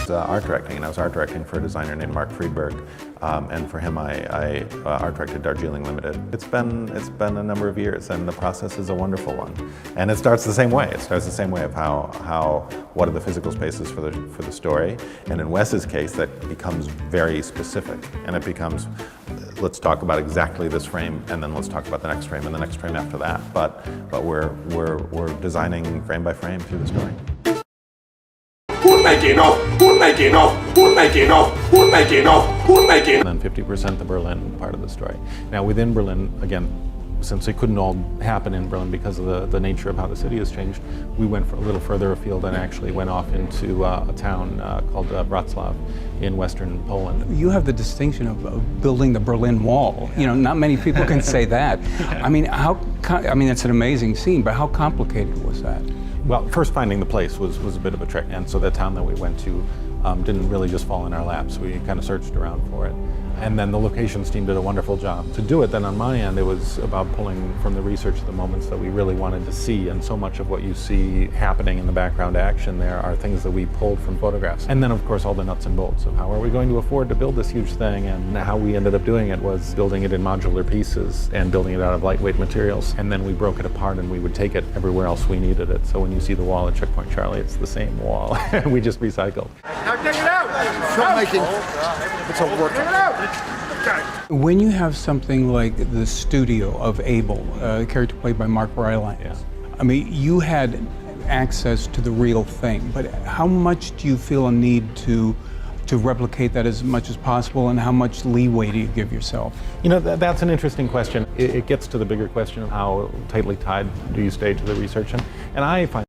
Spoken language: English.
Art directing, and I was art directing for a designer named Mark Friedberg, and for him I art directed Darjeeling Limited. It's been a number of years, and the process is a wonderful one. And it starts the same way. It starts the same way of what are the physical spaces for the story, and in Wes's case that becomes very specific, and it becomes, let's talk about exactly this frame, and then let's talk about the next frame and the next frame after that. But we're designing frame by frame through the story. Who's making off? Who's making off? Who's making off? Who's making off? Who's making? And then 50% the Berlin part of the story. Now within Berlin, again, since it couldn't all happen in Berlin because of the nature of how the city has changed, we went a little further afield and actually went off into a town called Wrocław in western Poland. You have the distinction of building the Berlin Wall. You know, not many people can say that. I mean, it's an amazing scene, but how complicated was that? Well, first finding the place was a bit of a trick, and so the town that we went to didn't really just fall in our laps. We kind of searched around for it. And then the locations team did a wonderful job. To do it, then on my end, it was about pulling from the research the moments that we really wanted to see, and so much of what you see happening in the background action there are things that we pulled from photographs. And then, of course, all the nuts and bolts of how are we going to afford to build this huge thing, and how we ended up doing it was building it in modular pieces and building it out of lightweight materials. And then we broke it apart and we would take it everywhere else we needed it. So when you see the wall at Checkpoint Charlie, it's the same wall. We just recycled. Now take it out! Filmmaking, it's a work. Take it out! Okay. When you have something like the studio of Abel, the character played by Mark Rylance, Yeah. I mean, you had access to the real thing, but how much do you feel a need to replicate that as much as possible, and how much leeway do you give yourself? You know, that's an interesting question. It gets to the bigger question of how tightly tied do you stay to the research, and I find